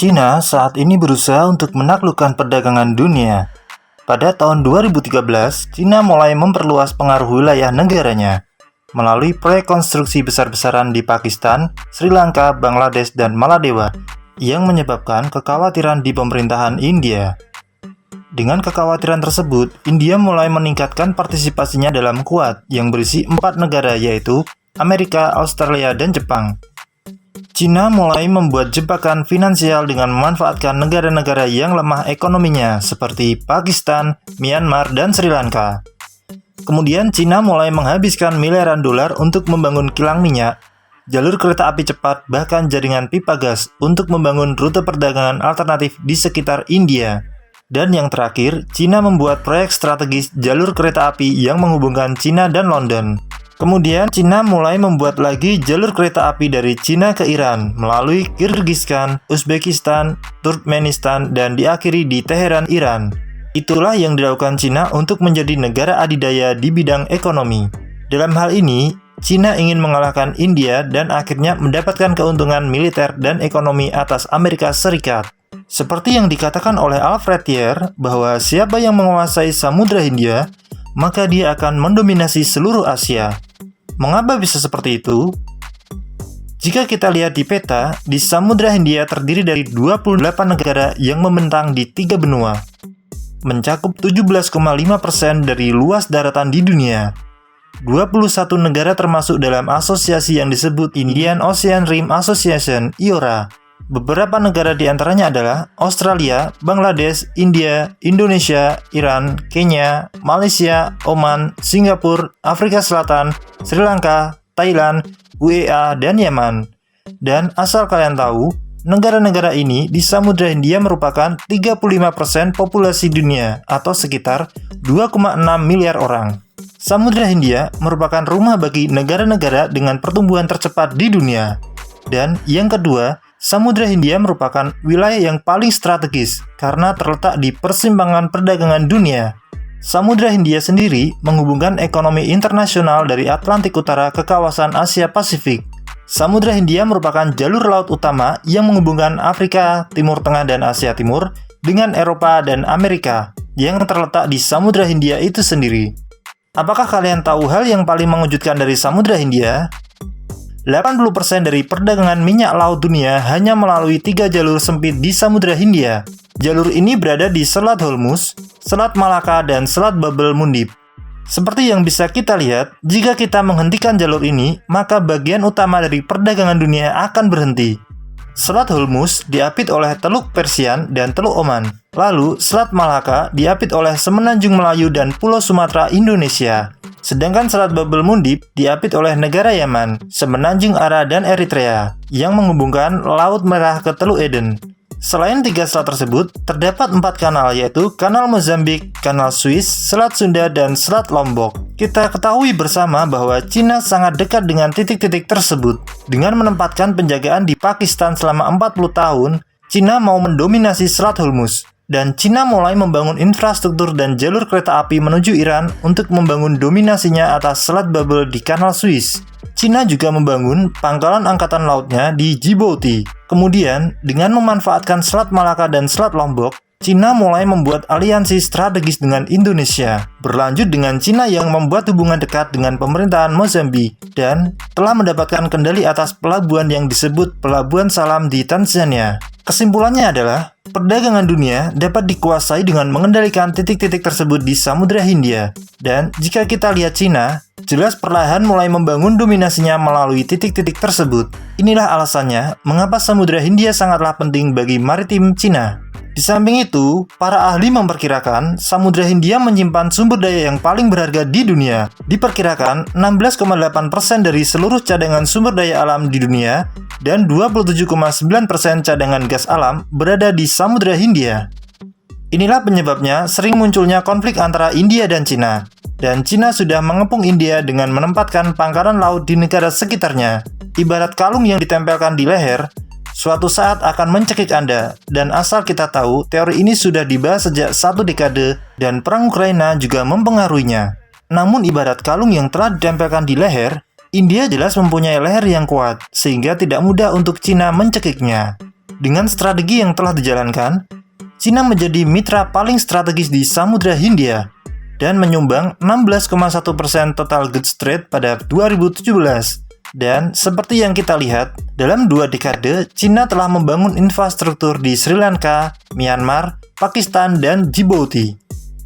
Cina saat ini berusaha untuk menaklukkan perdagangan dunia. Pada tahun 2013, Cina mulai memperluas pengaruh wilayah negaranya melalui proyek konstruksi besar-besaran di Pakistan, Sri Lanka, Bangladesh, dan Maladewa yang menyebabkan kekhawatiran di pemerintahan India. Dengan kekhawatiran tersebut, India mulai meningkatkan partisipasinya dalam Quad yang berisi 4 negara yaitu Amerika, Australia, dan Jepang. Cina mulai membuat jebakan finansial dengan memanfaatkan negara-negara yang lemah ekonominya seperti Pakistan, Myanmar, dan Sri Lanka. Kemudian Cina mulai menghabiskan miliaran dolar untuk membangun kilang minyak, jalur kereta api cepat, bahkan jaringan pipa gas untuk membangun rute perdagangan alternatif di sekitar India. Dan yang terakhir, Cina membuat proyek strategis jalur kereta api yang menghubungkan Cina dan London. Kemudian, Cina mulai membuat lagi jalur kereta api dari Cina ke Iran melalui Kyrgyzstan, Uzbekistan, Turkmenistan, dan diakhiri di Teheran, Iran. Itulah yang dilakukan Cina untuk menjadi negara adidaya di bidang ekonomi. Dalam hal ini, Cina ingin mengalahkan India dan akhirnya mendapatkan keuntungan militer dan ekonomi atas Amerika Serikat. Seperti yang dikatakan oleh Alfred Thier bahwa siapa yang menguasai Samudra Hindia, maka dia akan mendominasi seluruh Asia. Mengapa bisa seperti itu? Jika kita lihat di peta, di Samudra Hindia terdiri dari 28 negara yang membentang di 3 benua, mencakup 17,5% dari luas daratan di dunia. 21 negara termasuk dalam asosiasi yang disebut Indian Ocean Rim Association (IORA). Beberapa negara di antaranya adalah Australia, Bangladesh, India, Indonesia, Iran, Kenya, Malaysia, Oman, Singapura, Afrika Selatan, Sri Lanka, Thailand, UEA, dan Yaman. Dan asal kalian tahu, negara-negara ini di Samudra Hindia merupakan 35% populasi dunia atau sekitar 2,6 miliar orang. Samudra Hindia merupakan rumah bagi negara-negara dengan pertumbuhan tercepat di dunia. Dan yang kedua, Samudra Hindia merupakan wilayah yang paling strategis karena terletak di persimpangan perdagangan dunia. Samudra Hindia sendiri menghubungkan ekonomi internasional dari Atlantik Utara ke kawasan Asia Pasifik. Samudra Hindia merupakan jalur laut utama yang menghubungkan Afrika, Timur Tengah, dan Asia Timur dengan Eropa dan Amerika yang terletak di Samudra Hindia itu sendiri. Apakah kalian tahu hal yang paling mengejutkan dari Samudra Hindia? 80% dari perdagangan minyak laut dunia hanya melalui 3 jalur sempit di Samudra Hindia. Jalur ini berada di Selat Hormuz, Selat Malaka, dan Selat Bab el-Mundib. Seperti yang bisa kita lihat, jika kita menghentikan jalur ini, maka bagian utama dari perdagangan dunia akan berhenti. Selat Hormuz diapit oleh Teluk Persian dan Teluk Oman. Lalu, Selat Malaka diapit oleh Semenanjung Melayu dan Pulau Sumatera, Indonesia. Sedangkan Selat Bab el-Mundib diapit oleh negara Yaman, Semenanjung Ara, dan Eritrea, yang menghubungkan Laut Merah ke Teluk Eden. Selain 3 selat tersebut, terdapat 4 kanal yaitu Kanal Mozambik, Kanal Swiss, Selat Sunda, dan Selat Lombok. Kita ketahui bersama bahwa Cina sangat dekat dengan titik-titik tersebut. Dengan menempatkan penjagaan di Pakistan selama 40 tahun, Cina mau mendominasi Selat Hormuz. Dan Cina mulai membangun infrastruktur dan jalur kereta api menuju Iran untuk membangun dominasinya atas Selat Babel di Kanal Swiss. Cina juga membangun pangkalan angkatan lautnya di Djibouti. Kemudian, dengan memanfaatkan Selat Malaka dan Selat Lombok, Cina mulai membuat aliansi strategis dengan Indonesia. Berlanjut dengan Cina yang membuat hubungan dekat dengan pemerintahan Mozambik dan telah mendapatkan kendali atas pelabuhan yang disebut Pelabuhan Salam di Tanzania. Kesimpulannya adalah, perdagangan dunia dapat dikuasai dengan mengendalikan titik-titik tersebut di Samudra Hindia. Dan jika kita lihat Cina, jelas perlahan mulai membangun dominasinya melalui titik-titik tersebut. Inilah alasannya mengapa Samudra Hindia sangatlah penting bagi maritim Cina. Di samping itu, para ahli memperkirakan Samudra Hindia menyimpan sumber daya yang paling berharga di dunia. Diperkirakan 16,8% dari seluruh cadangan sumber daya alam di dunia dan 27,9% cadangan gas alam berada di Samudra Hindia. Inilah penyebabnya sering munculnya konflik antara India dan Cina. Dan Cina sudah mengepung India dengan menempatkan pangkalan laut di negara sekitarnya. Ibarat kalung yang ditempelkan di leher, suatu saat akan mencekik Anda, dan asal kita tahu, teori ini sudah dibahas sejak 1 dekade dan perang Ukraina juga mempengaruhinya. Namun ibarat kalung yang telah ditempelkan di leher, India jelas mempunyai leher yang kuat, sehingga tidak mudah untuk Cina mencekiknya. Dengan strategi yang telah dijalankan, Cina menjadi mitra paling strategis di Samudra Hindia dan menyumbang 16,1% total goods trade pada 2017. Dan seperti yang kita lihat, dalam 2 dekade, Cina telah membangun infrastruktur di Sri Lanka, Myanmar, Pakistan, dan Djibouti.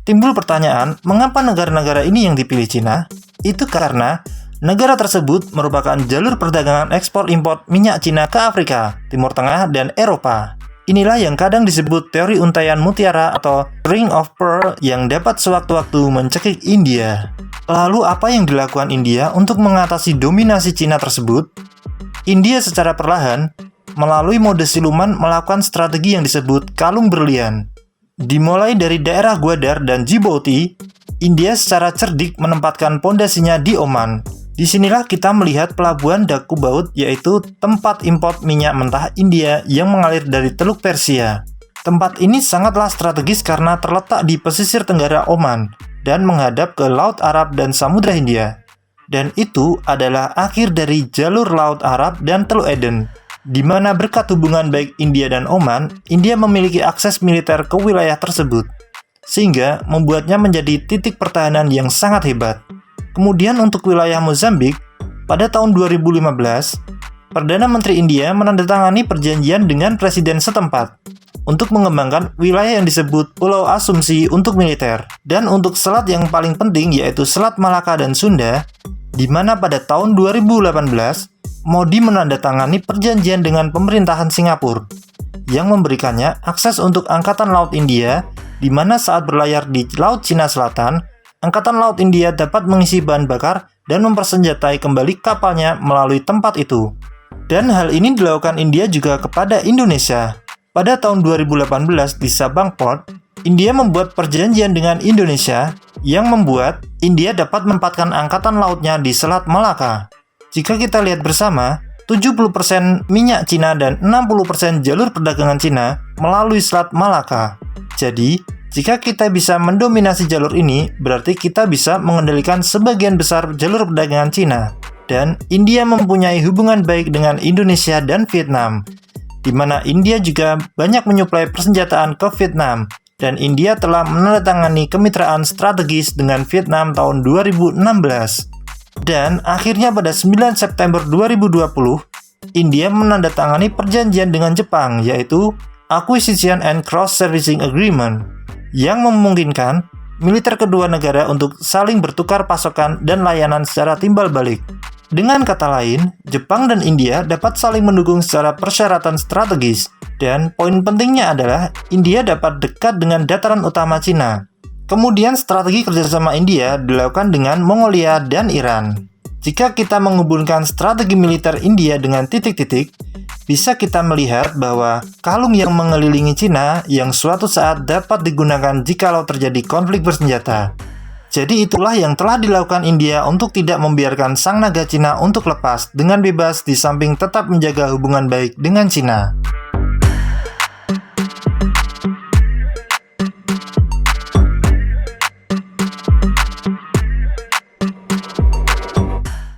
Timbul pertanyaan, mengapa negara-negara ini yang dipilih Cina? Itu karena negara tersebut merupakan jalur perdagangan ekspor-impor minyak Cina ke Afrika, Timur Tengah, dan Eropa. Inilah yang kadang disebut teori untaian mutiara atau Ring of Pearl yang dapat sewaktu-waktu mencekik India. Lalu apa yang dilakukan India untuk mengatasi dominasi Cina tersebut? India secara perlahan, melalui mode siluman melakukan strategi yang disebut kalung berlian. Dimulai dari daerah Gwadar dan Djibouti, India secara cerdik menempatkan pondasinya di Oman. Disinilah kita melihat pelabuhan Daku Baut, yaitu tempat impor minyak mentah India yang mengalir dari Teluk Persia. Tempat ini sangatlah strategis karena terletak di pesisir tenggara Oman dan menghadap ke Laut Arab dan Samudra Hindia. Dan itu adalah akhir dari jalur Laut Arab dan Teluk Aden, di mana berkat hubungan baik India dan Oman, India memiliki akses militer ke wilayah tersebut, sehingga membuatnya menjadi titik pertahanan yang sangat hebat. Kemudian untuk wilayah Mozambik, pada tahun 2015, Perdana Menteri India menandatangani perjanjian dengan presiden setempat untuk mengembangkan wilayah yang disebut Pulau Asumsi untuk militer, dan untuk selat yang paling penting yaitu Selat Malaka dan Sunda, di mana pada tahun 2018 Modi menandatangani perjanjian dengan pemerintahan Singapura yang memberikannya akses untuk Angkatan Laut India, di mana saat berlayar di Laut Cina Selatan, Angkatan Laut India dapat mengisi bahan bakar dan mempersenjatai kembali kapalnya melalui tempat itu. Dan hal ini dilakukan India juga kepada Indonesia. Pada tahun 2018 di Sabang Port, India membuat perjanjian dengan Indonesia yang membuat India dapat menempatkan angkatan lautnya di Selat Malaka. Jika kita lihat bersama, 70% minyak Cina dan 60% jalur perdagangan Cina melalui Selat Malaka. Jadi, jika kita bisa mendominasi jalur ini, berarti kita bisa mengendalikan sebagian besar jalur perdagangan Cina. Dan India mempunyai hubungan baik dengan Indonesia dan Vietnam, di mana India juga banyak menyuplai persenjataan ke Vietnam, dan India telah menandatangani kemitraan strategis dengan Vietnam tahun 2016. Dan akhirnya pada 9 September 2020, India menandatangani perjanjian dengan Jepang, yaitu Acquisition and Cross-Servicing Agreement, yang memungkinkan militer kedua negara untuk saling bertukar pasokan dan layanan secara timbal balik. Dengan kata lain, Jepang dan India dapat saling mendukung secara persyaratan strategis, dan poin pentingnya adalah India dapat dekat dengan dataran utama Cina. Kemudian strategi kerjasama India dilakukan dengan Mongolia dan Iran. Jika kita menghubungkan strategi militer India dengan titik-titik, bisa kita melihat bahwa kalung yang mengelilingi Cina yang suatu saat dapat digunakan jikalau terjadi konflik bersenjata. Jadi itulah yang telah dilakukan India untuk tidak membiarkan sang naga Cina untuk lepas dengan bebas di samping tetap menjaga hubungan baik dengan Cina.